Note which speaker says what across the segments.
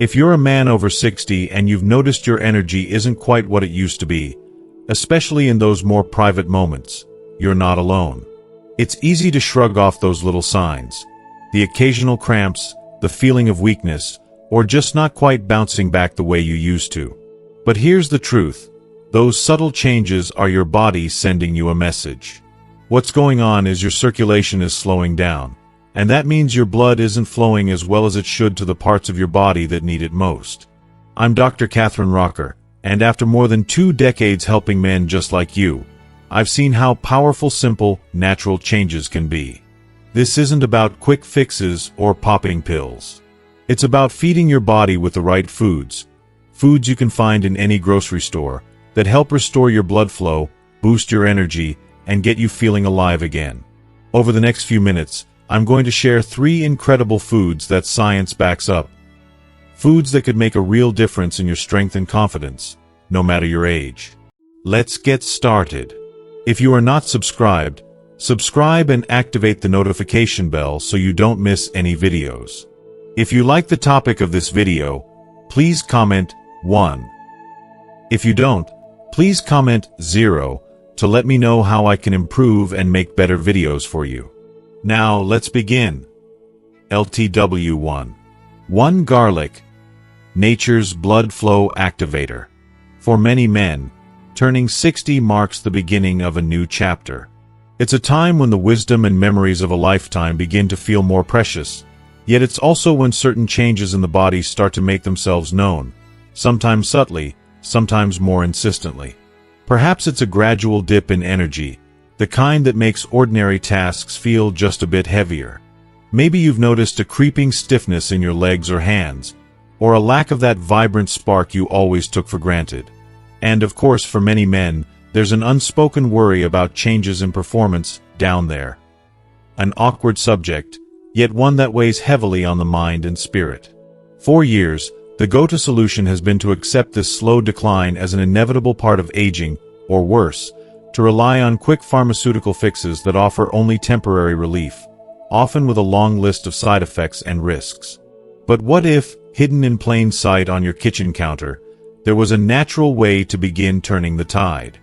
Speaker 1: If you're a man over 60 and you've noticed your energy isn't quite what it used to be, especially in those more private moments, you're not alone. It's easy to shrug off those little signs. The occasional cramps, the feeling of weakness, or just not quite bouncing back the way you used to. But here's the truth. Those subtle changes are your body sending you a message. What's going on is your circulation is slowing down, and that means your blood isn't flowing as well as it should to the parts of your body that need it most. I'm Dr. Catherine Rocker, and after more than 2 decades helping men just like you, I've seen how powerful simple, natural changes can be. This isn't about quick fixes or popping pills. It's about feeding your body with the right foods you can find in any grocery store, that help restore your blood flow, boost your energy, and get you feeling alive again. Over the next few minutes, I'm going to share 3 incredible foods that science backs up. Foods that could make a real difference in your strength and confidence, no matter your age. Let's get started. If you are not subscribed, subscribe and activate the notification bell so you don't miss any videos. If you like the topic of this video, please comment 1. If you don't, please comment 0 to let me know how I can improve and make better videos for you. Now, let's begin. LTW 1. 1 Garlic, nature's blood flow activator. For many men, turning 60 marks the beginning of a new chapter. It's a time when the wisdom and memories of a lifetime begin to feel more precious, yet it's also when certain changes in the body start to make themselves known, sometimes subtly, sometimes more insistently. Perhaps it's a gradual dip in energy, the kind that makes ordinary tasks feel just a bit heavier. Maybe you've noticed a creeping stiffness in your legs or hands, or a lack of that vibrant spark you always took for granted. And of course, for many men, there's an unspoken worry about changes in performance down there. An awkward subject, yet one that weighs heavily on the mind and spirit. For years, the go-to solution has been to accept this slow decline as an inevitable part of aging, or worse, to rely on quick pharmaceutical fixes that offer only temporary relief, often with a long list of side effects and risks. But what if, hidden in plain sight on your kitchen counter, there was a natural way to begin turning the tide?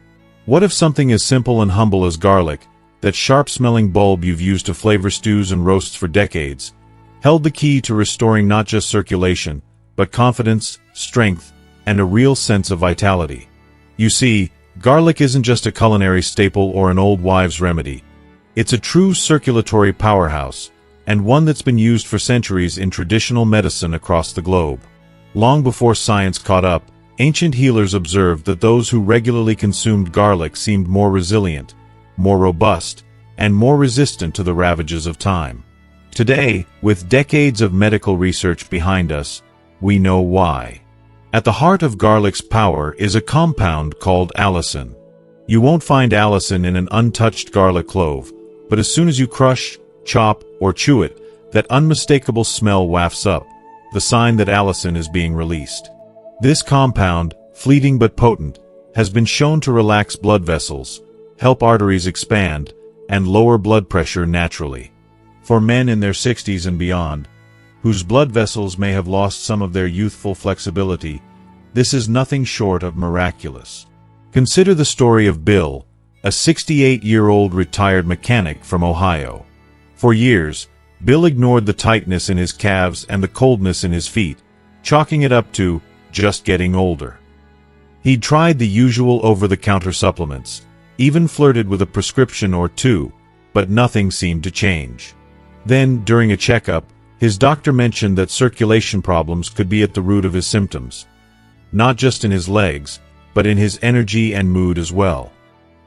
Speaker 1: What if something as simple and humble as garlic, that sharp-smelling bulb you've used to flavor stews and roasts for decades, held the key to restoring not just circulation, but confidence, strength, and a real sense of vitality? You see, garlic isn't just a culinary staple or an old wives' remedy. It's a true circulatory powerhouse, and one that's been used for centuries in traditional medicine across the globe. Long before science caught up, ancient healers observed that those who regularly consumed garlic seemed more resilient, more robust, and more resistant to the ravages of time. Today, with decades of medical research behind us, we know why. At the heart of garlic's power is a compound called allicin. You won't find allicin in an untouched garlic clove, but as soon as you crush, chop, or chew it, that unmistakable smell wafts up, the sign that allicin is being released. This compound, fleeting but potent, has been shown to relax blood vessels, help arteries expand, and lower blood pressure naturally. For men in their 60s and beyond, whose blood vessels may have lost some of their youthful flexibility, this is nothing short of miraculous. Consider the story of Bill, a 68-year-old retired mechanic from Ohio. For years, Bill ignored the tightness in his calves and the coldness in his feet, chalking it up to just getting older. He'd tried the usual over-the-counter supplements, even flirted with a prescription or 2, but nothing seemed to change. Then, during a checkup, his doctor mentioned that circulation problems could be at the root of his symptoms. Not just in his legs, but in his energy and mood as well.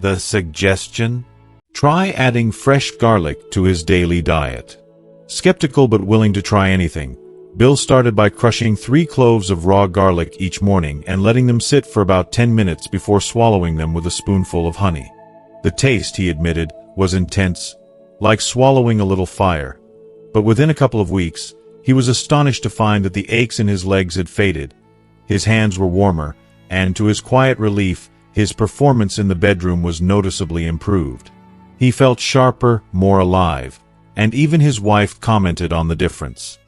Speaker 1: The suggestion? Try adding fresh garlic to his daily diet. Skeptical but willing to try anything, Bill started by crushing 3 cloves of raw garlic each morning and letting them sit for about 10 minutes before swallowing them with a spoonful of honey. The taste, he admitted, was intense, like swallowing a little fire. But within a couple of weeks, he was astonished to find that the aches in his legs had faded, his hands were warmer, and to his quiet relief, his performance in the bedroom was noticeably improved. He felt sharper, more alive, and even his wife commented on the difference.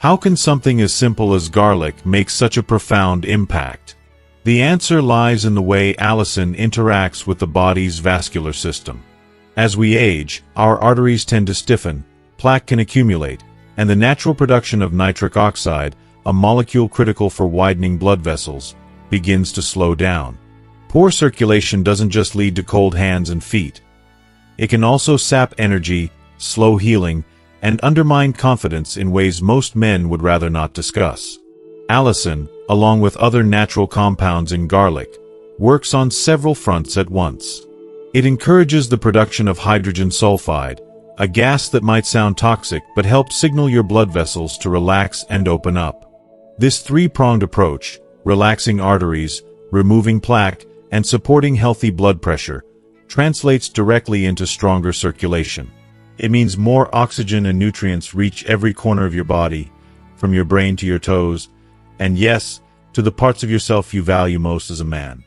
Speaker 1: How can something as simple as garlic make such a profound impact? The answer lies in the way allicin interacts with the body's vascular system. As we age, our arteries tend to stiffen, plaque can accumulate, and the natural production of nitric oxide, a molecule critical for widening blood vessels, begins to slow down. Poor circulation doesn't just lead to cold hands and feet. It can also sap energy, slow healing, and undermine confidence in ways most men would rather not discuss. Allicin, along with other natural compounds in garlic, works on several fronts at once. It encourages the production of hydrogen sulfide, a gas that might sound toxic but helps signal your blood vessels to relax and open up. This three-pronged approach, relaxing arteries, removing plaque, and supporting healthy blood pressure, translates directly into stronger circulation. It means more oxygen and nutrients reach every corner of your body, from your brain to your toes, and yes, to the parts of yourself you value most as a man.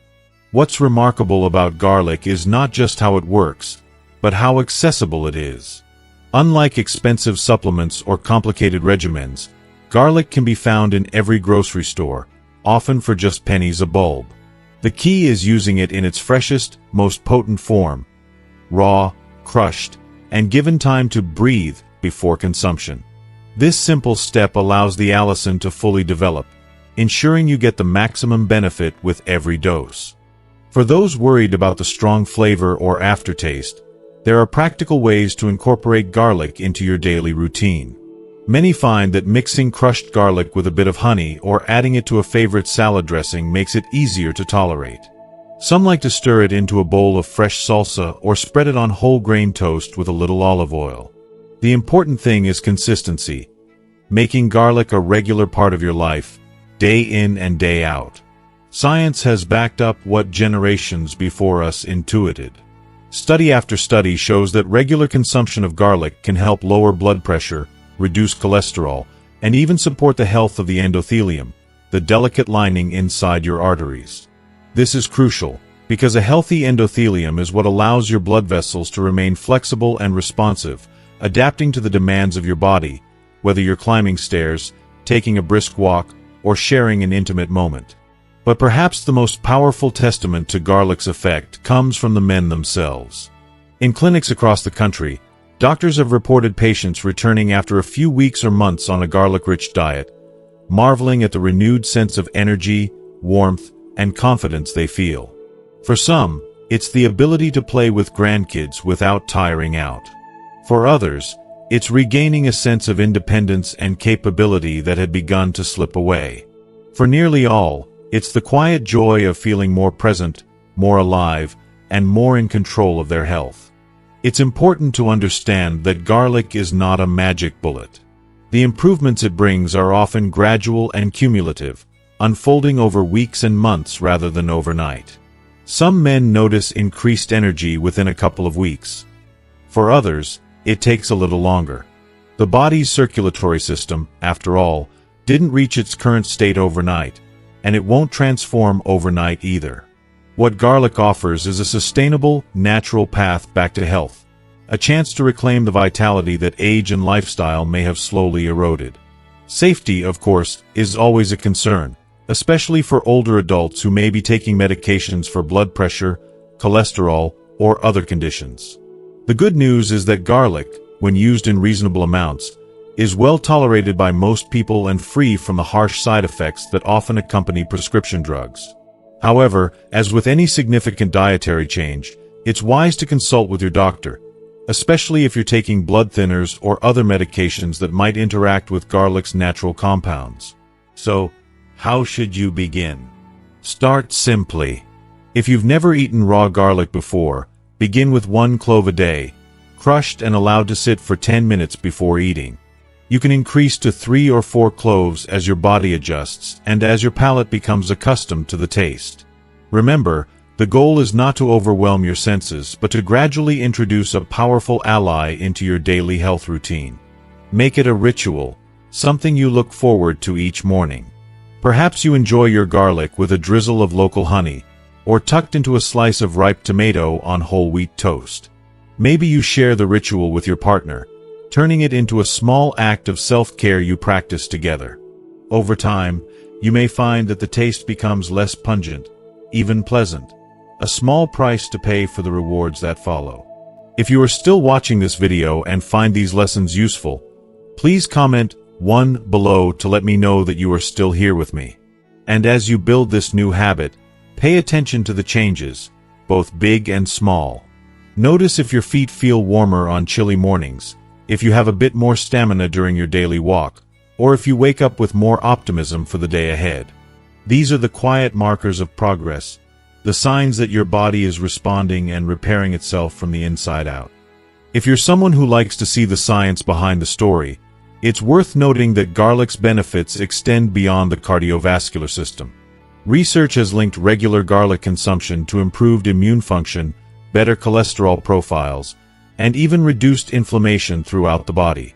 Speaker 1: What's remarkable about garlic is not just how it works, but how accessible it is. Unlike expensive supplements or complicated regimens, garlic can be found in every grocery store, often for just pennies a bulb. The key is using it in its freshest, most potent form, raw, crushed, and given time to breathe before consumption. This simple step allows the allicin to fully develop, ensuring you get the maximum benefit with every dose. For those worried about the strong flavor or aftertaste, there are practical ways to incorporate garlic into your daily routine. Many find that mixing crushed garlic with a bit of honey or adding it to a favorite salad dressing makes it easier to tolerate. Some like to stir it into a bowl of fresh salsa or spread it on whole grain toast with a little olive oil. The important thing is consistency, making garlic a regular part of your life, day in and day out. Science has backed up what generations before us intuited. Study after study shows that regular consumption of garlic can help lower blood pressure, reduce cholesterol, and even support the health of the endothelium, the delicate lining inside your arteries. This is crucial, because a healthy endothelium is what allows your blood vessels to remain flexible and responsive, adapting to the demands of your body, whether you're climbing stairs, taking a brisk walk, or sharing an intimate moment. But perhaps the most powerful testament to garlic's effect comes from the men themselves. In clinics across the country, doctors have reported patients returning after a few weeks or months on a garlic-rich diet, marveling at the renewed sense of energy, warmth, and confidence they feel. For some, it's the ability to play with grandkids without tiring out. For others, it's regaining a sense of independence and capability that had begun to slip away. For nearly all, it's the quiet joy of feeling more present, more alive, and more in control of their health. It's important to understand that garlic is not a magic bullet. The improvements it brings are often gradual and cumulative, unfolding over weeks and months rather than overnight. Some men notice increased energy within a couple of weeks. For others, it takes a little longer. The body's circulatory system, after all, didn't reach its current state overnight, and it won't transform overnight either. What garlic offers is a sustainable, natural path back to health, a chance to reclaim the vitality that age and lifestyle may have slowly eroded. Safety, of course, is always a concern, especially for older adults who may be taking medications for blood pressure, cholesterol, or other conditions. The good news is that garlic, when used in reasonable amounts, is well tolerated by most people and free from the harsh side effects that often accompany prescription drugs. However, as with any significant dietary change, it's wise to consult with your doctor, especially if you're taking blood thinners or other medications that might interact with garlic's natural compounds. So, how should you begin? Start simply. If you've never eaten raw garlic before, begin with 1 clove a day, crushed and allowed to sit for 10 minutes before eating. You can increase to 3 or 4 cloves as your body adjusts and as your palate becomes accustomed to the taste. Remember, the goal is not to overwhelm your senses, but to gradually introduce a powerful ally into your daily health routine. Make it a ritual, something you look forward to each morning. Perhaps you enjoy your garlic with a drizzle of local honey, or tucked into a slice of ripe tomato on whole wheat toast. Maybe you share the ritual with your partner, turning it into a small act of self-care you practice together. Over time, you may find that the taste becomes less pungent, even pleasant, a small price to pay for the rewards that follow. If you are still watching this video and find these lessons useful, please comment 1 below to let me know that you are still here with me. And as you build this new habit, pay attention to the changes, both big and small. Notice if your feet feel warmer on chilly mornings, if you have a bit more stamina during your daily walk, or if you wake up with more optimism for the day ahead. These are the quiet markers of progress, the signs that your body is responding and repairing itself from the inside out. If you're someone who likes to see the science behind the story, it's worth noting that garlic's benefits extend beyond the cardiovascular system. Research has linked regular garlic consumption to improved immune function, better cholesterol profiles, and even reduced inflammation throughout the body.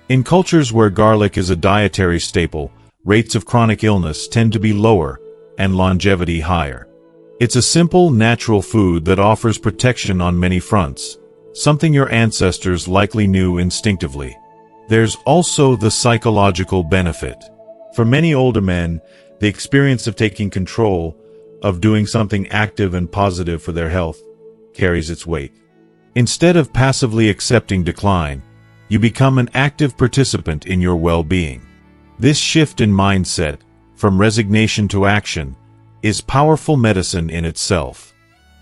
Speaker 1: In cultures where garlic is a dietary staple, rates of chronic illness tend to be lower and longevity higher. It's a simple, natural food that offers protection on many fronts, something your ancestors likely knew instinctively. There's also the psychological benefit. For many older men, the experience of taking control, of doing something active and positive for their health, carries its weight. Instead of passively accepting decline, you become an active participant in your well-being. This shift in mindset, from resignation to action, is powerful medicine in itself.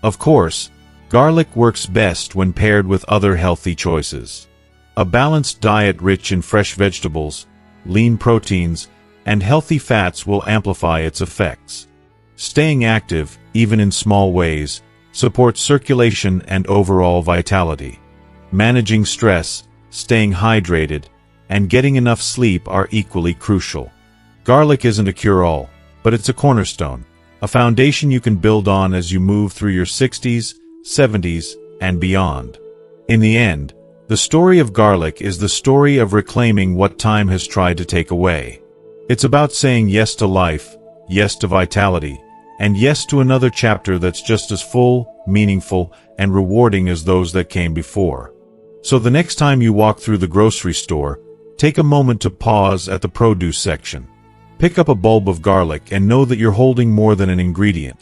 Speaker 1: Of course, garlic works best when paired with other healthy choices. A balanced diet rich in fresh vegetables, lean proteins, and healthy fats will amplify its effects. Staying active, even in small ways, supports circulation and overall vitality. Managing stress, staying hydrated, and getting enough sleep are equally crucial. Garlic isn't a cure-all, but it's a cornerstone, a foundation you can build on as you move through your 60s, 70s, and beyond. In the end, the story of garlic is the story of reclaiming what time has tried to take away. It's about saying yes to life, yes to vitality, and yes to another chapter that's just as full, meaningful, and rewarding as those that came before. So the next time you walk through the grocery store, take a moment to pause at the produce section. Pick up a bulb of garlic and know that you're holding more than an ingredient.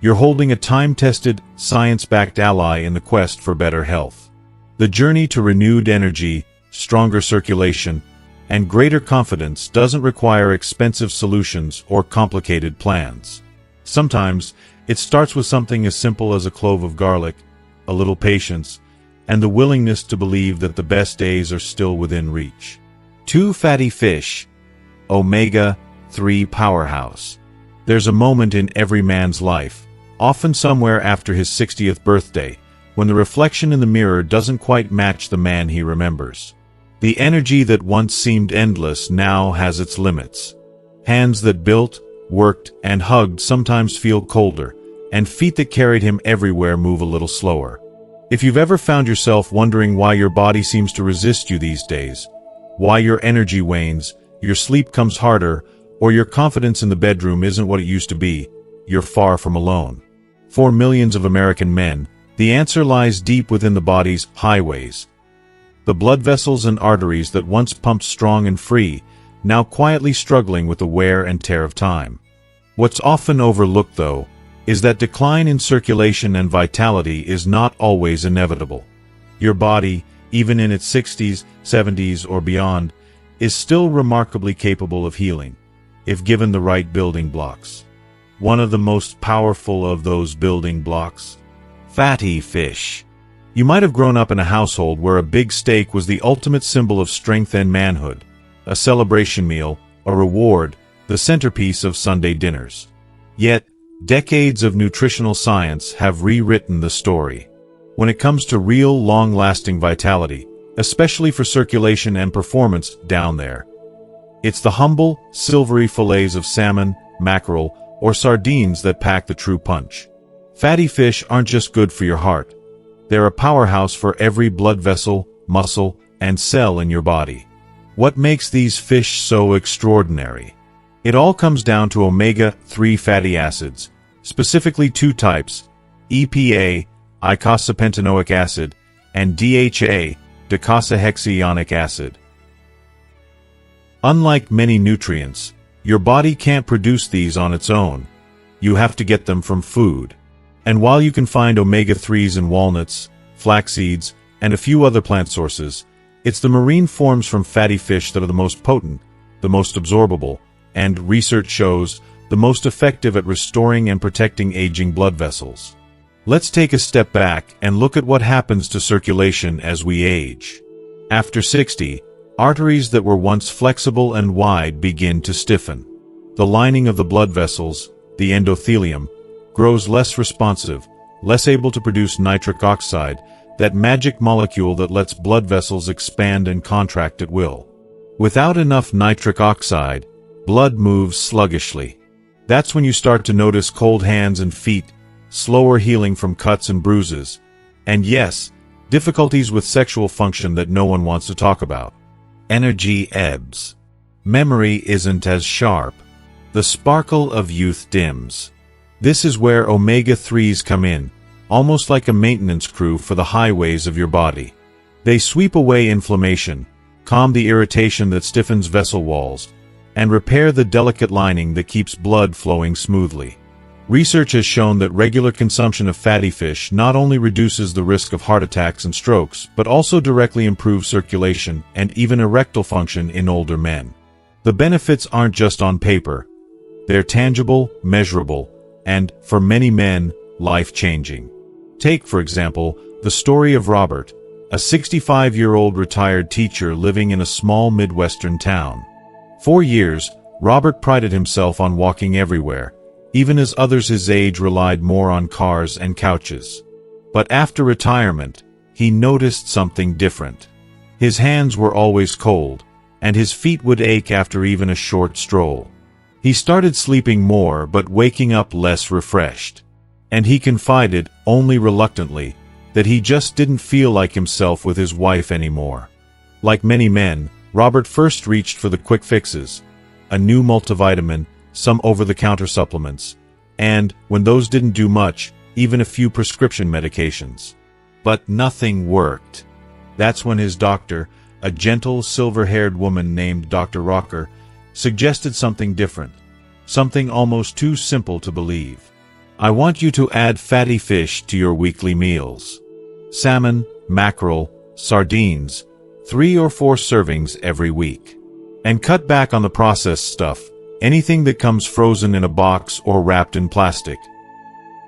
Speaker 1: You're holding a time-tested, science-backed ally in the quest for better health. The journey to renewed energy, stronger circulation, and greater confidence doesn't require expensive solutions or complicated plans. Sometimes, it starts with something as simple as a clove of garlic, a little patience, and the willingness to believe that the best days are still within reach. 2 fatty fish. Omega-3 powerhouse. There's a moment in every man's life, often somewhere after his 60th birthday, when the reflection in the mirror doesn't quite match the man he remembers. The energy that once seemed endless now has its limits. Hands that built, worked, and hugged sometimes feel colder, and feet that carried him everywhere move a little slower. If you've ever found yourself wondering why your body seems to resist you these days, why your energy wanes, your sleep comes harder, or your confidence in the bedroom isn't what it used to be, you're far from alone. For millions of American men, the answer lies deep within the body's highways. The blood vessels and arteries that once pumped strong and free, now quietly struggling with the wear and tear of time. What's often overlooked, though, is that decline in circulation and vitality is not always inevitable. Your body, even in its 60s, 70s, or beyond, is still remarkably capable of healing, if given the right building blocks. One of the most powerful of those building blocks? Fatty fish. You might have grown up in a household where a big steak was the ultimate symbol of strength and manhood, a celebration meal, a reward, the centerpiece of Sunday dinners. Yet, decades of nutritional science have rewritten the story. When it comes to real, long-lasting vitality, especially for circulation and performance down there, it's the humble, silvery fillets of salmon, mackerel, or sardines that pack the true punch. Fatty fish aren't just good for your heart. They're a powerhouse for every blood vessel, muscle, and cell in your body. What makes these fish so extraordinary? It all comes down to omega-3 fatty acids, specifically 2 types, EPA, eicosapentaenoic acid, and DHA, docosahexaenoic acid. Unlike many nutrients, your body can't produce these on its own. You have to get them from food. And while you can find omega-3s in walnuts, flax seeds, and a few other plant sources, it's the marine forms from fatty fish that are the most potent, the most absorbable, and, research shows, the most effective at restoring and protecting aging blood vessels. Let's take a step back and look at what happens to circulation as we age. After 60, arteries that were once flexible and wide begin to stiffen. The lining of the blood vessels, the endothelium, grows less responsive, less able to produce nitric oxide, that magic molecule that lets blood vessels expand and contract at will. Without enough nitric oxide, blood moves sluggishly. That's when you start to notice cold hands and feet, slower healing from cuts and bruises, and yes, difficulties with sexual function that no one wants to talk about. Energy ebbs. Memory isn't as sharp. The sparkle of youth dims. This is where omega-3s come in, almost like a maintenance crew for the highways of your body. They sweep away inflammation, calm the irritation that stiffens vessel walls, and repair the delicate lining that keeps blood flowing smoothly. Research has shown that regular consumption of fatty fish not only reduces the risk of heart attacks and strokes, but also directly improves circulation and even erectile function in older men. The benefits aren't just on paper. They're tangible, measurable, and, for many men, life-changing. Take, for example, the story of Robert, a 65-year-old retired teacher living in a small Midwestern town. For years, Robert prided himself on walking everywhere, even as others his age relied more on cars and couches. But after retirement, he noticed something different. His hands were always cold, and his feet would ache after even a short stroll. He started sleeping more but waking up less refreshed. And he confided, only reluctantly, that he just didn't feel like himself with his wife anymore. Like many men, Robert first reached for the quick fixes, a new multivitamin, some over-the-counter supplements, and, when those didn't do much, even a few prescription medications. But nothing worked. That's when his doctor, a gentle, silver-haired woman named Dr. Rocker, suggested something different, something almost too simple to believe. I want you to add fatty fish to your weekly meals. Salmon, mackerel, sardines, 3 or 4 servings every week. And cut back on the processed stuff, anything that comes frozen in a box or wrapped in plastic.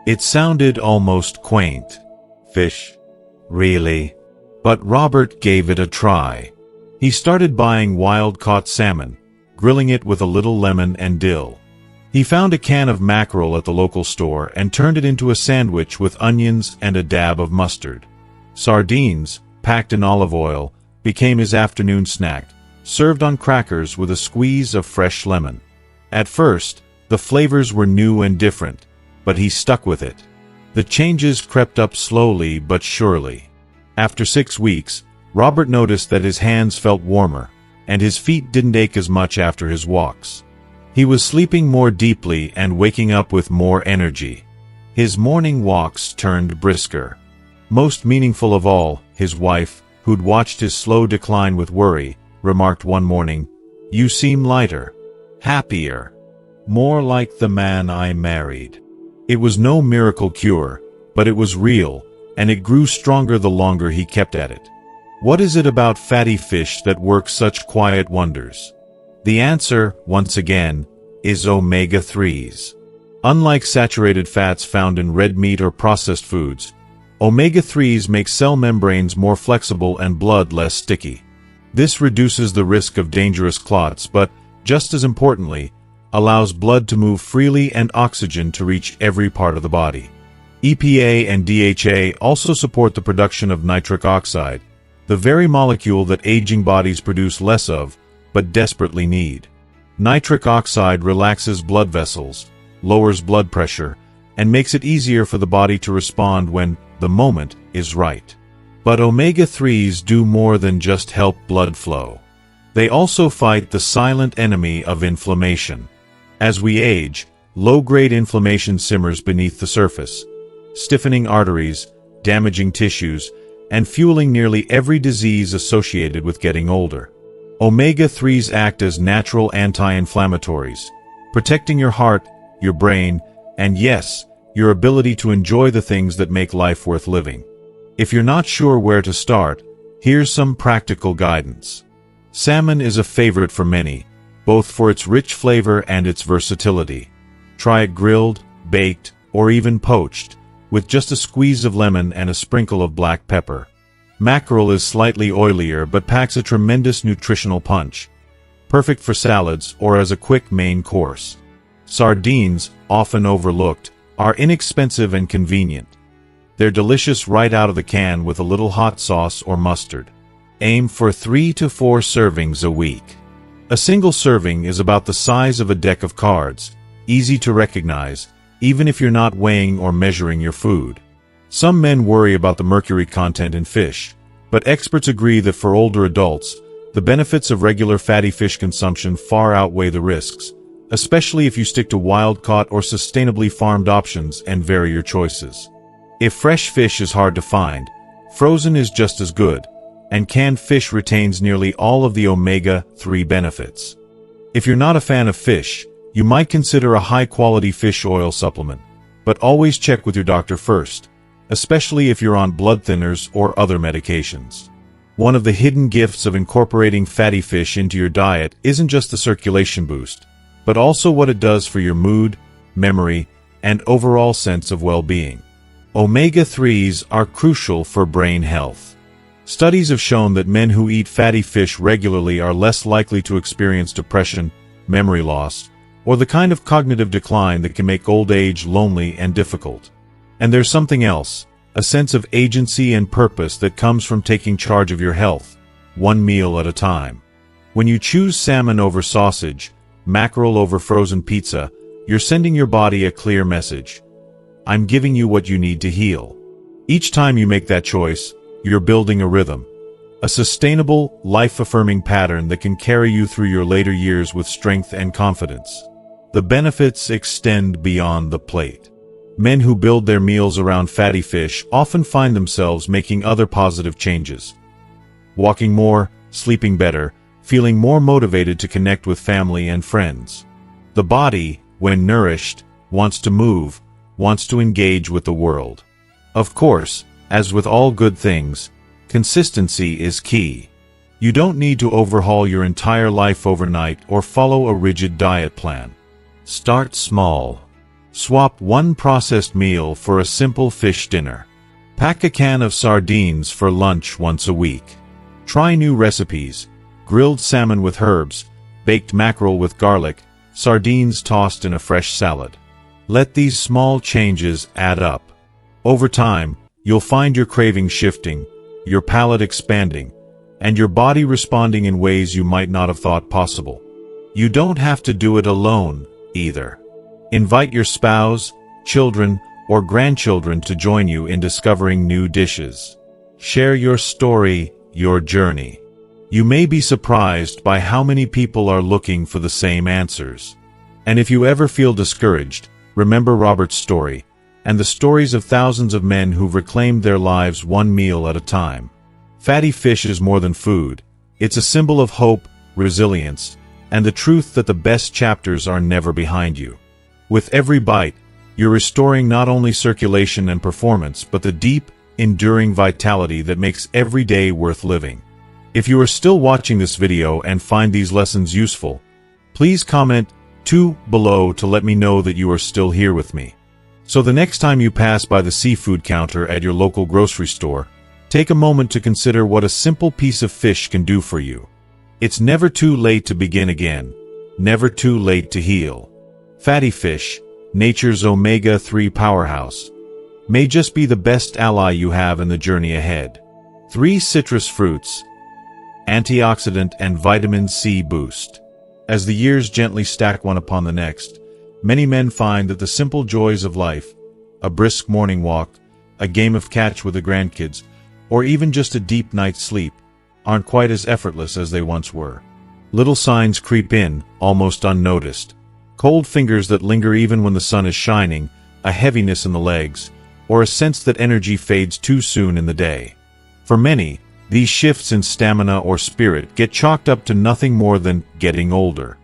Speaker 1: It sounded almost quaint. Fish? Really? But Robert gave it a try. He started buying wild-caught salmon, grilling it with a little lemon and dill. He found a can of mackerel at the local store and turned it into a sandwich with onions and a dab of mustard. Sardines, packed in olive oil, became his afternoon snack, served on crackers with a squeeze of fresh lemon. At first, the flavors were new and different, but he stuck with it. The changes crept up slowly but surely. After 6 weeks, Robert noticed that his hands felt warmer, and his feet didn't ache as much after his walks. He was sleeping more deeply and waking up with more energy. His morning walks turned brisker. Most meaningful of all, his wife, who'd watched his slow decline with worry, remarked one morning, "You seem lighter, happier, more like the man I married." It was no miracle cure, but it was real, and it grew stronger the longer he kept at it. What is it about fatty fish that works such quiet wonders? The answer, once again, is omega-3s. Unlike saturated fats found in red meat or processed foods, omega-3s make cell membranes more flexible and blood less sticky. This reduces the risk of dangerous clots, but, just as importantly, allows blood to move freely and oxygen to reach every part of the body. EPA and DHA also support the production of nitric oxide, the very molecule that aging bodies produce less of, but desperately need. Nitric oxide relaxes blood vessels, lowers blood pressure, and makes it easier for the body to respond when the moment is right. But omega-3s do more than just help blood flow. They also fight the silent enemy of inflammation. As we age, low-grade inflammation simmers beneath the surface, stiffening arteries, damaging tissues, and fueling nearly every disease associated with getting older. Omega-3s act as natural anti-inflammatories, protecting your heart, your brain, and yes, your ability to enjoy the things that make life worth living. If you're not sure where to start, here's some practical guidance. Salmon is a favorite for many, both for its rich flavor and its versatility. Try it grilled, baked, or even poached, with just a squeeze of lemon and a sprinkle of black pepper. Mackerel is slightly oilier but packs a tremendous nutritional punch, perfect for salads or as a quick main course. Sardines, often overlooked, are inexpensive and convenient. They're delicious right out of the can with a little hot sauce or mustard. Aim for 3 to 4 servings a week. A single serving is about the size of a deck of cards, easy to recognize, even if you're not weighing or measuring your food. Some men worry about the mercury content in fish, but experts agree that for older adults, the benefits of regular fatty fish consumption far outweigh the risks, especially if you stick to wild-caught or sustainably farmed options and vary your choices. If fresh fish is hard to find, frozen is just as good, and canned fish retains nearly all of the omega-3 benefits. If you're not a fan of fish, you might consider a high-quality fish oil supplement, but always check with your doctor first, especially if you're on blood thinners or other medications. One of the hidden gifts of incorporating fatty fish into your diet isn't just the circulation boost, but also what it does for your mood, memory, and overall sense of well-being. Omega-3s are crucial for brain health. Studies have shown that men who eat fatty fish regularly are less likely to experience depression, memory loss, or the kind of cognitive decline that can make old age lonely and difficult. And there's something else, a sense of agency and purpose that comes from taking charge of your health, one meal at a time. When you choose salmon over sausage, mackerel over frozen pizza, you're sending your body a clear message. I'm giving you what you need to heal. Each time you make that choice, you're building a rhythm, a sustainable, life-affirming pattern that can carry you through your later years with strength and confidence. The benefits extend beyond the plate. Men who build their meals around fatty fish often find themselves making other positive changes. Walking more, sleeping better, feeling more motivated to connect with family and friends. The body, when nourished, wants to move, wants to engage with the world. Of course, as with all good things, consistency is key. You don't need to overhaul your entire life overnight or follow a rigid diet plan. Start small. Swap one processed meal for a simple fish dinner. Pack a can of sardines for lunch once a week. Try new recipes: grilled salmon with herbs, baked mackerel with garlic, sardines tossed in a fresh salad. Let these small changes add up. Over time, you'll find your cravings shifting, your palate expanding, and your body responding in ways you might not have thought possible. You don't have to do it alone, either. Invite your spouse, children, or grandchildren to join you in discovering new dishes. Share your story, your journey. You may be surprised by how many people are looking for the same answers. And if you ever feel discouraged, remember Robert's story, and the stories of thousands of men who've reclaimed their lives one meal at a time. Fatty fish is more than food. It's a symbol of hope, resilience, and the truth that the best chapters are never behind you. With every bite, you're restoring not only circulation and performance, but the deep, enduring vitality that makes every day worth living. If you are still watching this video and find these lessons useful, please comment 2 below to let me know that you are still here with me. So the next time you pass by the seafood counter at your local grocery store, take a moment to consider what a simple piece of fish can do for you. It's never too late to begin again, never too late to heal. Fatty fish, nature's omega-3 powerhouse, may just be the best ally you have in the journey ahead. 3 citrus fruits, antioxidant and vitamin C boost. As the years gently stack one upon the next, many men find that the simple joys of life, a brisk morning walk, a game of catch with the grandkids, or even just a deep night's sleep, aren't quite as effortless as they once were. Little signs creep in, almost unnoticed. Cold fingers that linger even when the sun is shining, a heaviness in the legs, or a sense that energy fades too soon in the day. For many, these shifts in stamina or spirit get chalked up to nothing more than getting older.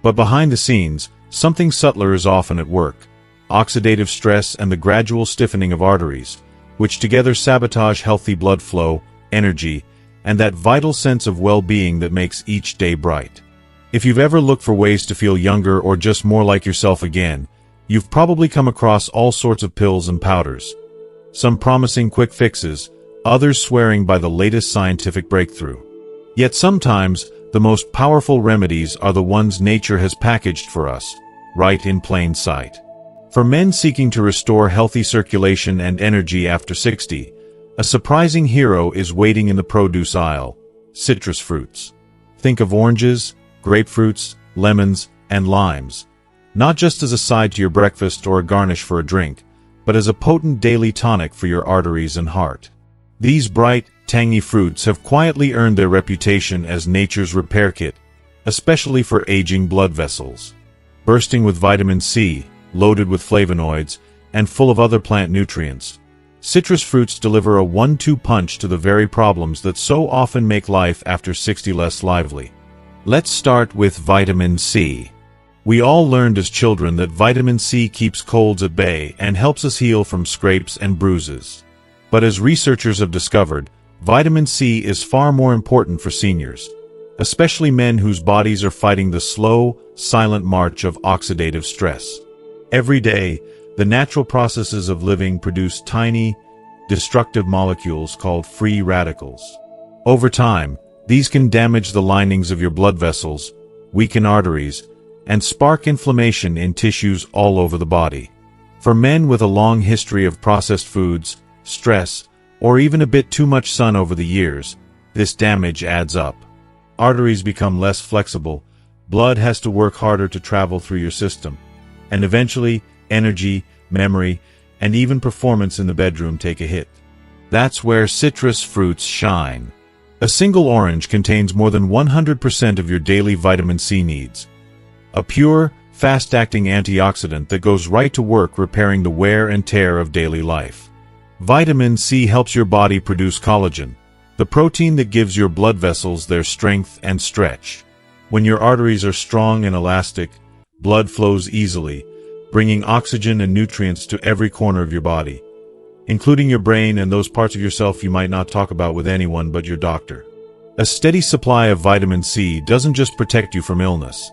Speaker 1: But behind the scenes, something subtler is often at work: oxidative stress and the gradual stiffening of arteries, which together sabotage healthy blood flow, energy, and that vital sense of well-being that makes each day bright. If you've ever looked for ways to feel younger or just more like yourself again, you've probably come across all sorts of pills and powders. Some promising quick fixes, others swearing by the latest scientific breakthrough. Yet sometimes, the most powerful remedies are the ones nature has packaged for us, right in plain sight. For men seeking to restore healthy circulation and energy after 60, a surprising hero is waiting in the produce aisle: citrus fruits. Think of oranges, grapefruits, lemons, and limes, not just as a side to your breakfast or a garnish for a drink, but as a potent daily tonic for your arteries and heart. These bright, tangy fruits have quietly earned their reputation as nature's repair kit, especially for aging blood vessels. Bursting with vitamin C, loaded with flavonoids, and full of other plant nutrients, citrus fruits deliver a one-two punch to the very problems that so often make life after 60 less lively. Let's start with vitamin C. We all learned as children that vitamin C keeps colds at bay and helps us heal from scrapes and bruises. But as researchers have discovered, vitamin C is far more important for seniors, especially men whose bodies are fighting the slow, silent march of oxidative stress. Every day, the natural processes of living produce tiny, destructive molecules called free radicals. Over time, these can damage the linings of your blood vessels, weaken arteries, and spark inflammation in tissues all over the body. For men with a long history of processed foods, stress, or even a bit too much sun over the years, this damage adds up. Arteries become less flexible, blood has to work harder to travel through your system, and eventually, energy, memory, and even performance in the bedroom take a hit. That's where citrus fruits shine. A single orange contains more than 100% of your daily vitamin C needs. A pure, fast-acting antioxidant that goes right to work repairing the wear and tear of daily life. Vitamin C helps your body produce collagen, the protein that gives your blood vessels their strength and stretch. When your arteries are strong and elastic, blood flows easily, bringing oxygen and nutrients to every corner of your body, including your brain and those parts of yourself you might not talk about with anyone but your doctor. A steady supply of vitamin C doesn't just protect you from illness.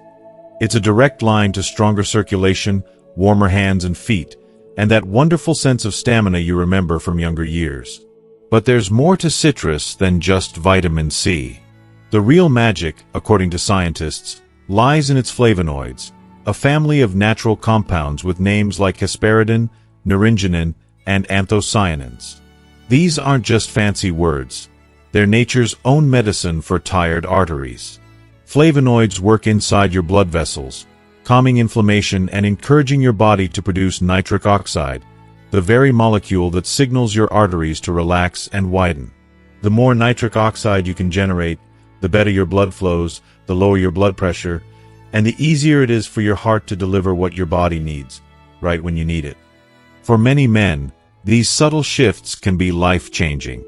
Speaker 1: It's a direct line to stronger circulation, warmer hands and feet, and that wonderful sense of stamina you remember from younger years. But there's more to citrus than just vitamin C. The real magic, according to scientists, lies in its flavonoids, a family of natural compounds with names like hesperidin, naringenin, and anthocyanins. These aren't just fancy words. They're nature's own medicine for tired arteries. Flavonoids work inside your blood vessels, calming inflammation and encouraging your body to produce nitric oxide, the very molecule that signals your arteries to relax and widen. The more nitric oxide you can generate, the better your blood flows, the lower your blood pressure, and the easier it is for your heart to deliver what your body needs, right when you need it. For many men, these subtle shifts can be life-changing.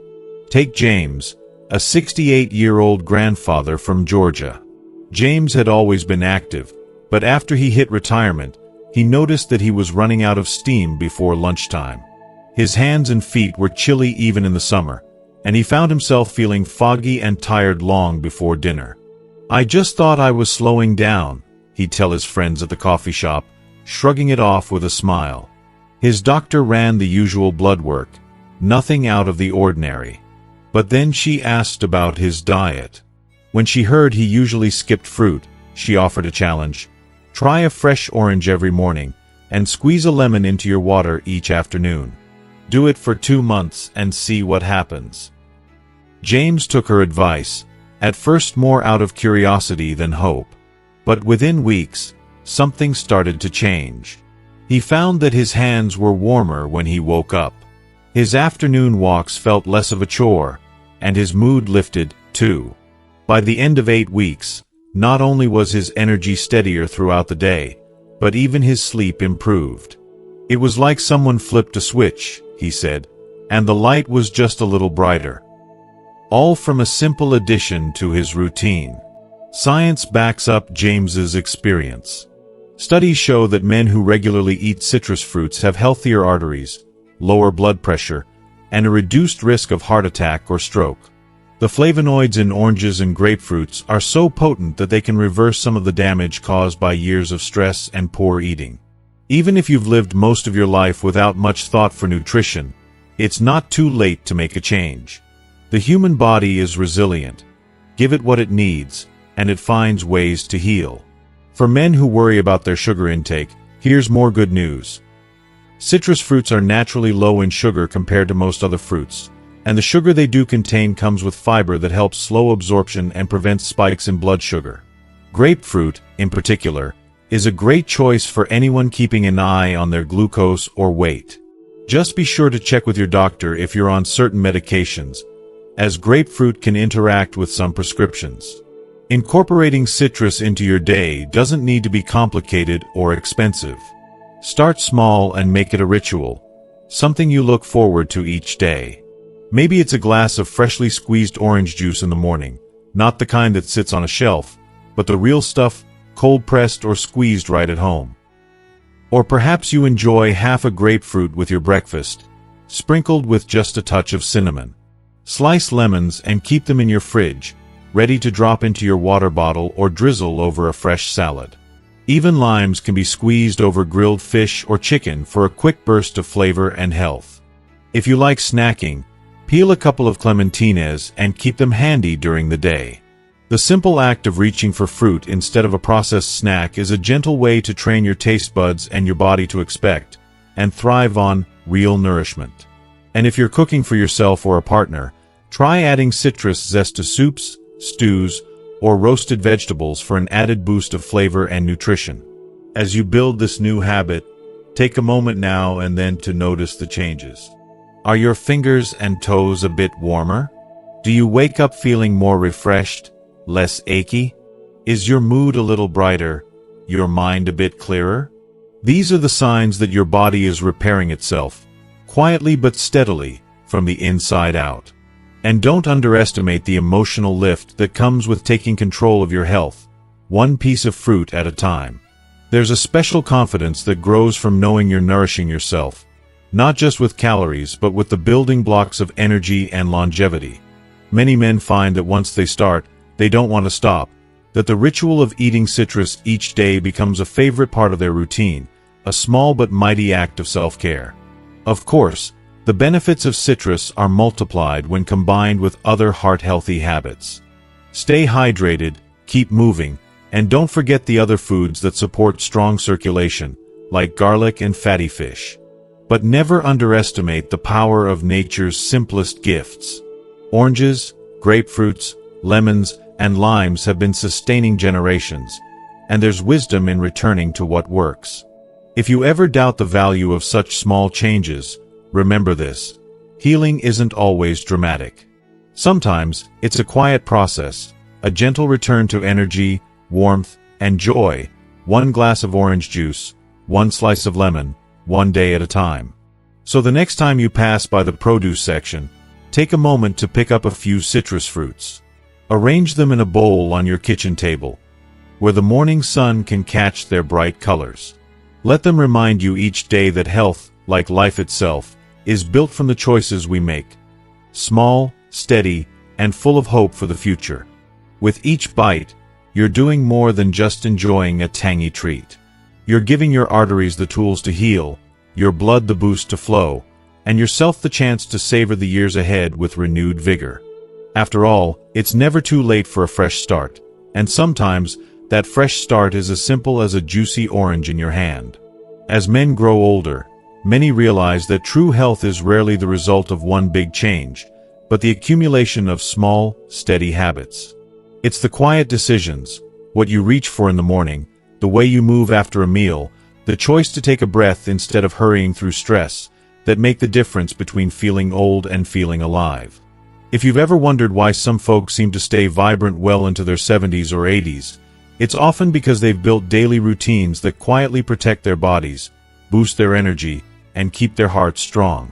Speaker 1: Take James, a 68-year-old grandfather from Georgia. James had always been active, but after he hit retirement, he noticed that he was running out of steam before lunchtime. His hands and feet were chilly even in the summer, and he found himself feeling foggy and tired long before dinner. "I just thought I was slowing down," he'd tell his friends at the coffee shop, shrugging it off with a smile. His doctor ran the usual blood work, nothing out of the ordinary. But then she asked about his diet. When she heard he usually skipped fruit, she offered a challenge. Try a fresh orange every morning, and squeeze a lemon into your water each afternoon. Do it for 2 months and see what happens. James took her advice, at first more out of curiosity than hope. But within weeks, something started to change. He found that his hands were warmer when he woke up. His afternoon walks felt less of a chore, and his mood lifted, too. By the end of 8 weeks, not only was his energy steadier throughout the day, but even his sleep improved. It was like someone flipped a switch, he said, and the light was just a little brighter. all from a simple addition to his routine. Science backs up James's experience. Studies show that men who regularly eat citrus fruits have healthier arteries, lower blood pressure, and a reduced risk of heart attack or stroke. The flavonoids in oranges and grapefruits are so potent that they can reverse some of the damage caused by years of stress and poor eating. Even if you've lived most of your life without much thought for nutrition, it's not too late to make a change. The human body is resilient. Give it what it needs, and it finds ways to heal. For men who worry about their sugar intake, here's more good news. Citrus fruits are naturally low in sugar compared to most other fruits, and the sugar they do contain comes with fiber that helps slow absorption and prevents spikes in blood sugar. Grapefruit, in particular, is a great choice for anyone keeping an eye on their glucose or weight. Just be sure to check with your doctor if you're on certain medications, as grapefruit can interact with some prescriptions. Incorporating citrus into your day doesn't need to be complicated or expensive. Start small and make it a ritual, something you look forward to each day. Maybe it's a glass of freshly squeezed orange juice in the morning, not the kind that sits on a shelf, but the real stuff, cold-pressed or squeezed right at home. Or perhaps you enjoy half a grapefruit with your breakfast, sprinkled with just a touch of cinnamon. Slice lemons and keep them in your fridge, ready to drop into your water bottle or drizzle over a fresh salad. Even limes can be squeezed over grilled fish or chicken for a quick burst of flavor and health. If you like snacking, peel a couple of clementines and keep them handy during the day. The simple act of reaching for fruit instead of a processed snack is a gentle way to train your taste buds and your body to expect and thrive on real nourishment. And if you're cooking for yourself or a partner, try adding citrus zest to soups, stews, or roasted vegetables for an added boost of flavor and nutrition. As you build this new habit, take a moment now and then to notice the changes. Are your fingers and toes a bit warmer? Do you wake up feeling more refreshed, less achy? Is your mood a little brighter, your mind a bit clearer? These are the signs that your body is repairing itself, quietly but steadily, from the inside out. And don't underestimate the emotional lift that comes with taking control of your health, one piece of fruit at a time. There's a special confidence that grows from knowing you're nourishing yourself, not just with calories but with the building blocks of energy and longevity. Many men find that once they start, they don't want to stop, that the ritual of eating citrus each day becomes a favorite part of their routine, a small but mighty act of self-care. Of course, the benefits of citrus are multiplied when combined with other heart-healthy habits. Stay hydrated, keep moving, and don't forget the other foods that support strong circulation, like garlic and fatty fish. But never underestimate the power of nature's simplest gifts. Oranges, grapefruits, lemons, and limes have been sustaining generations, and there's wisdom in returning to what works. If you ever doubt the value of such small changes, remember this: healing isn't always dramatic. Sometimes, it's a quiet process, a gentle return to energy, warmth, and joy, one glass of orange juice, one slice of lemon, one day at a time. So the next time you pass by the produce section, take a moment to pick up a few citrus fruits. Arrange them in a bowl on your kitchen table, where the morning sun can catch their bright colors. Let them remind you each day that health, like life itself, is built from the choices we make. Small, steady, and full of hope for the future. With each bite, you're doing more than just enjoying a tangy treat. You're giving your arteries the tools to heal, your blood the boost to flow, and yourself the chance to savor the years ahead with renewed vigor. After all, it's never too late for a fresh start, and sometimes, that fresh start is as simple as a juicy orange in your hand. As men grow older, many realize that true health is rarely the result of one big change, but the accumulation of small, steady habits. It's the quiet decisions, what you reach for in the morning, the way you move after a meal, the choice to take a breath instead of hurrying through stress, that make the difference between feeling old and feeling alive. If you've ever wondered why some folks seem to stay vibrant well into their 70s or 80s, it's often because they've built daily routines that quietly protect their bodies, boost their energy, and keep their hearts strong.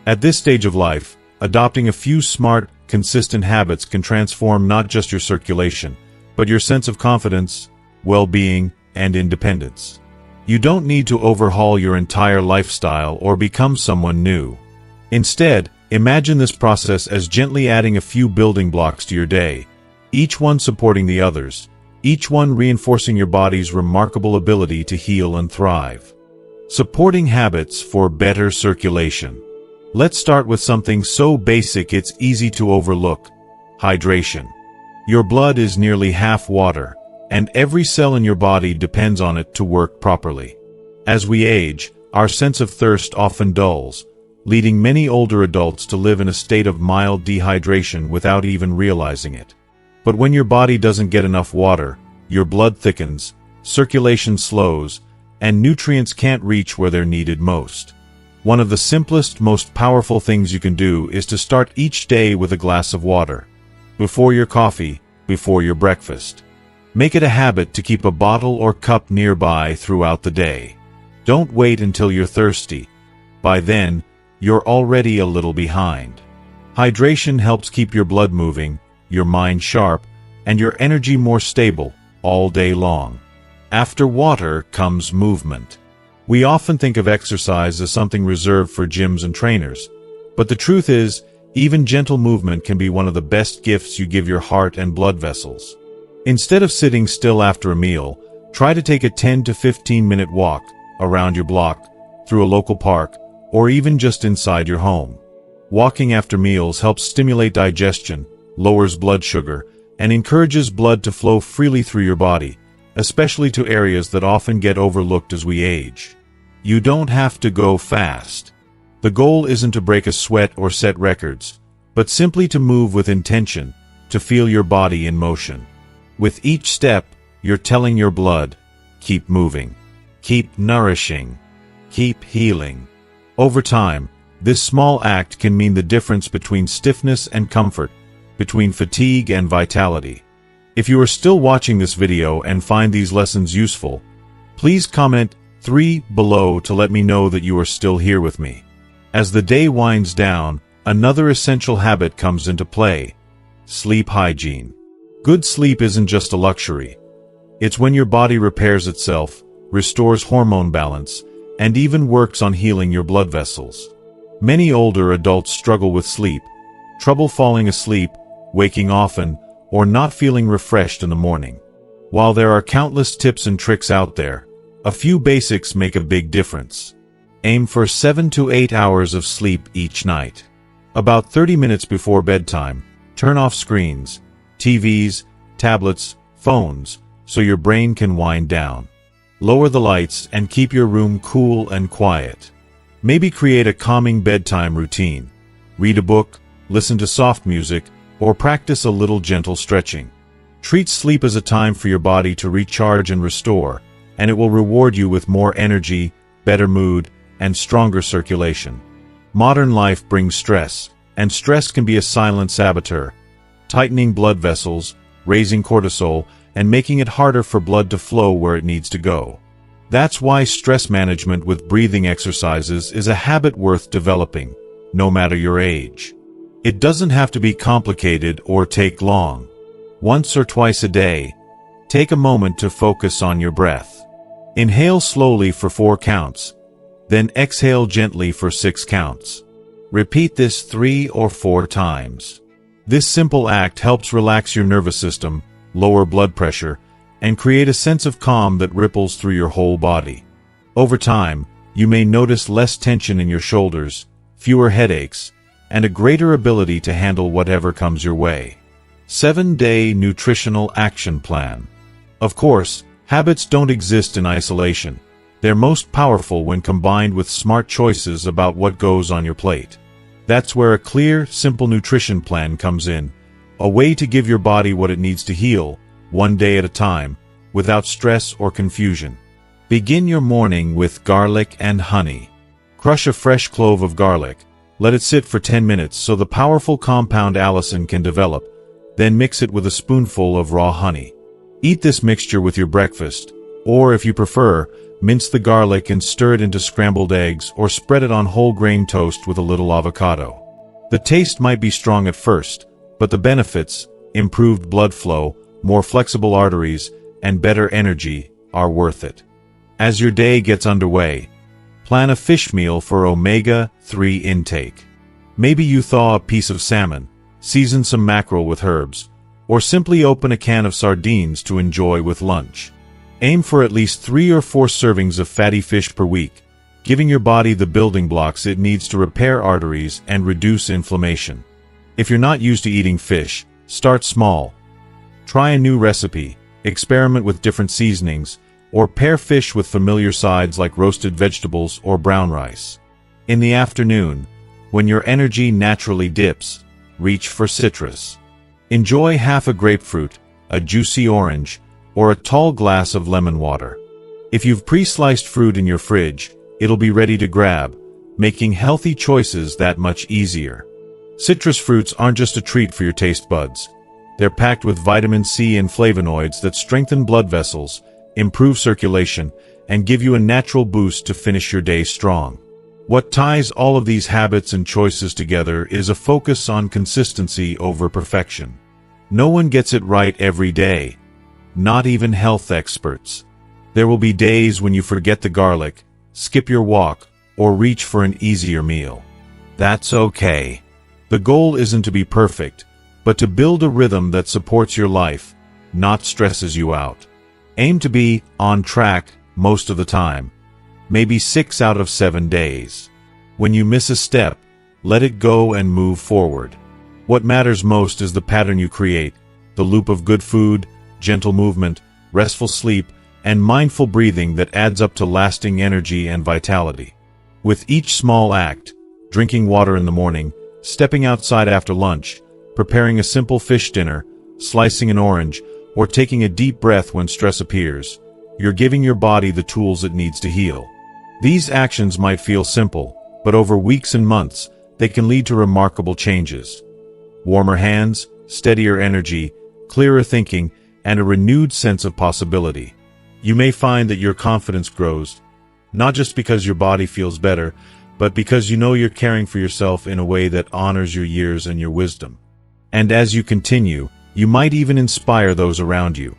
Speaker 1: At this stage of life, adopting a few smart, consistent habits can transform not just your circulation, but your sense of confidence, well-being, and independence. You don't need to overhaul your entire lifestyle or become someone new. Instead, imagine this process as gently adding a few building blocks to your day, each one supporting the others, each one reinforcing your body's remarkable ability to heal and thrive. Supporting habits for better circulation. Let's start with something so basic it's easy to overlook: hydration. Your blood is nearly half water, and every cell in your body depends on it to work properly. As we age, our sense of thirst often dulls, leading many older adults to live in a state of mild dehydration without even realizing it. But when your body doesn't get enough water, your blood thickens, circulation slows, and nutrients can't reach where they're needed most. One of the simplest, most powerful things you can do is to start each day with a glass of water. Before your coffee, before your breakfast. Make it a habit to keep a bottle or cup nearby throughout the day. Don't wait until you're thirsty. By then, you're already a little behind. Hydration helps keep your blood moving, your mind sharp, and your energy more stable all day long. After water comes movement. We often think of exercise as something reserved for gyms and trainers, but the truth is, even gentle movement can be one of the best gifts you give your heart and blood vessels. Instead of sitting still after a meal, try to take a 10 to 15-minute walk around your block, through a local park, or even just inside your home. Walking after meals helps stimulate digestion, lowers blood sugar, and encourages blood to flow freely through your body, especially to areas that often get overlooked as we age. You don't have to go fast. The goal isn't to break a sweat or set records, but simply to move with intention, to feel your body in motion. With each step, you're telling your blood, keep moving, keep nourishing, keep healing. Over time, this small act can mean the difference between stiffness and comfort, between fatigue and vitality. If you are still watching this video and find these lessons useful, please comment 3 below to let me know that you are still here with me. As the day winds down, another essential habit comes into play: sleep hygiene. Good sleep isn't just a luxury. It's when your body repairs itself, restores hormone balance, and even works on healing your blood vessels. Many older adults struggle with sleep, trouble falling asleep, waking often, or not feeling refreshed in the morning. While there are countless tips and tricks out there, a few basics make a big difference. Aim for 7 to 8 hours of sleep each night. About 30 minutes before bedtime, turn off screens, TVs, tablets, phones, so your brain can wind down. Lower the lights and keep your room cool and quiet. Maybe create a calming bedtime routine. Read a book, listen to soft music, or practice a little gentle stretching. Treat sleep as a time for your body to recharge and restore, and it will reward you with more energy, better mood, and stronger circulation. Modern life brings stress, and stress can be a silent saboteur, tightening blood vessels, raising cortisol, and making it harder for blood to flow where it needs to go. That's why stress management with breathing exercises is a habit worth developing, no matter your age. It doesn't have to be complicated or take long. Once or twice a day, take a moment to focus on your breath. Inhale slowly for 4 counts, then exhale gently for 6 counts. Repeat this 3 or 4 times. This simple act helps relax your nervous system, lower blood pressure, and create a sense of calm that ripples through your whole body. Over time, you may notice less tension in your shoulders, fewer headaches, and a greater ability to handle whatever comes your way. 7-day nutritional action plan. Of course, habits don't exist in isolation. They're most powerful when combined with smart choices about what goes on your plate. That's where a clear, simple nutrition plan comes in, a way to give your body what it needs to heal, one day at a time, without stress or confusion. Begin your morning with garlic and honey. Crush a fresh clove of garlic, let it sit for 10 minutes so the powerful compound allicin can develop, then mix it with a spoonful of raw honey. Eat this mixture with your breakfast, or if you prefer, mince the garlic and stir it into scrambled eggs or spread it on whole grain toast with a little avocado. The taste might be strong at first, But the benefits, improved blood flow, more flexible arteries, and better energy, are worth it. As your day gets underway, plan a fish meal for omega-3 intake. Maybe you thaw a piece of salmon, season some mackerel with herbs, or simply open a can of sardines to enjoy with lunch. Aim for at least 3 or 4 servings of fatty fish per week, giving your body the building blocks it needs to repair arteries and reduce inflammation. If you're not used to eating fish, start small. Try a new recipe, experiment with different seasonings, or pair fish with familiar sides like roasted vegetables or brown rice. In the afternoon, when your energy naturally dips, reach for citrus. Enjoy half a grapefruit, a juicy orange, or a tall glass of lemon water. If you've pre-sliced fruit in your fridge, it'll be ready to grab, making healthy choices that much easier. Citrus fruits aren't just a treat for your taste buds. They're packed with vitamin C and flavonoids that strengthen blood vessels, improve circulation, and give you a natural boost to finish your day strong. What ties all of these habits and choices together is a focus on consistency over perfection. No one gets it right every day, not even health experts. There will be days when you forget the garlic, skip your walk, or reach for an easier meal. That's okay. The goal isn't to be perfect, but to build a rhythm that supports your life, not stresses you out. Aim to be on track most of the time, maybe 6 out of 7 days. When you miss a step, let it go and move forward. What matters most is the pattern you create, the loop of good food, gentle movement, restful sleep, and mindful breathing that adds up to lasting energy and vitality. With each small act, drinking water in the morning, stepping outside after lunch, preparing a simple fish dinner, slicing an orange, or taking a deep breath when stress appears, you're giving your body the tools it needs to heal. These actions might feel simple, but over weeks and months, they can lead to remarkable changes. Warmer hands, steadier energy, clearer thinking, and a renewed sense of possibility. You may find that your confidence grows, not just because your body feels better, but because you know you're caring for yourself in a way that honors your years and your wisdom. And as you continue, you might even inspire those around you,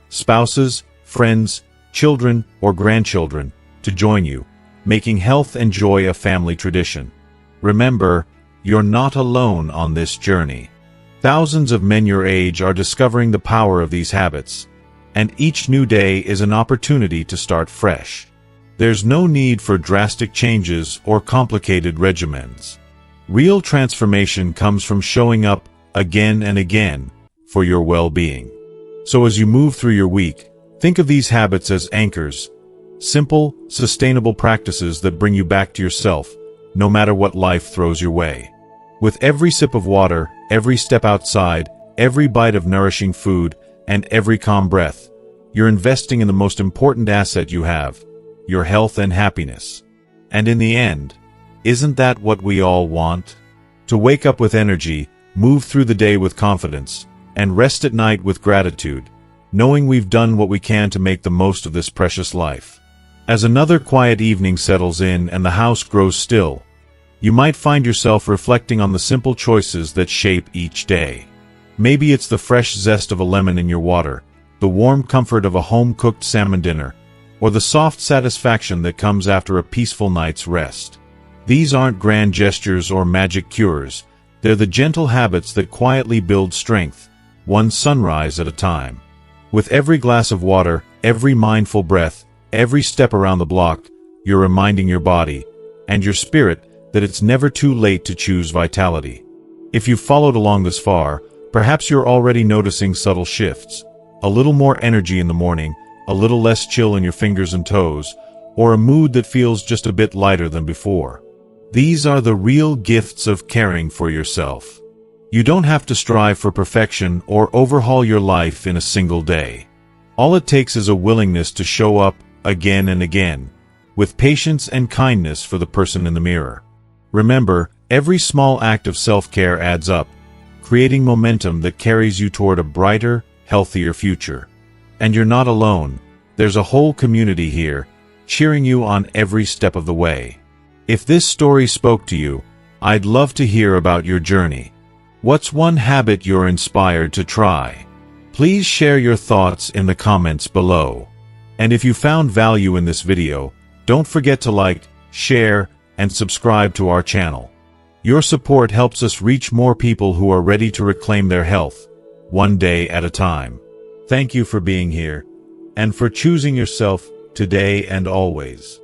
Speaker 1: spouses, friends, children, or grandchildren, to join you, making health and joy a family tradition. Remember, you're not alone on this journey. Thousands of men your age are discovering the power of these habits, and each new day is an opportunity to start fresh. There's no need for drastic changes or complicated regimens. Real transformation comes from showing up again and again for your well-being. So as you move through your week, think of these habits as anchors, simple, sustainable practices that bring you back to yourself, no matter what life throws your way. With every sip of water, every step outside, every bite of nourishing food, and every calm breath, you're investing in the most important asset you have, your health and happiness. And in the end, isn't that what we all want? To wake up with energy, move through the day with confidence, and rest at night with gratitude, knowing we've done what we can to make the most of this precious life. As another quiet evening settles in and the house grows still, you might find yourself reflecting on the simple choices that shape each day. Maybe it's the fresh zest of a lemon in your water, the warm comfort of a home-cooked salmon dinner, or the soft satisfaction that comes after a peaceful night's rest. These aren't grand gestures or magic cures. They're the gentle habits that quietly build strength, one sunrise at a time. With every glass of water, every mindful breath, every step around the block, you're reminding your body and your spirit that it's never too late to choose vitality. If you've followed along this far, perhaps you're already noticing subtle shifts. A little more energy in the morning, a little less chill in your fingers and toes, or a mood that feels just a bit lighter than before. These are the real gifts of caring for yourself. You don't have to strive for perfection or overhaul your life in a single day. All it takes is a willingness to show up again and again, with patience and kindness for the person in the mirror. Remember, every small act of self-care adds up, creating momentum that carries you toward a brighter, healthier future. And you're not alone. There's a whole community here, cheering you on every step of the way. If this story spoke to you, I'd love to hear about your journey. What's one habit you're inspired to try? Please share your thoughts in the comments below. And if you found value in this video, don't forget to like, share, and subscribe to our channel. Your support helps us reach more people who are ready to reclaim their health, one day at a time. Thank you for being here, and for choosing yourself today and always.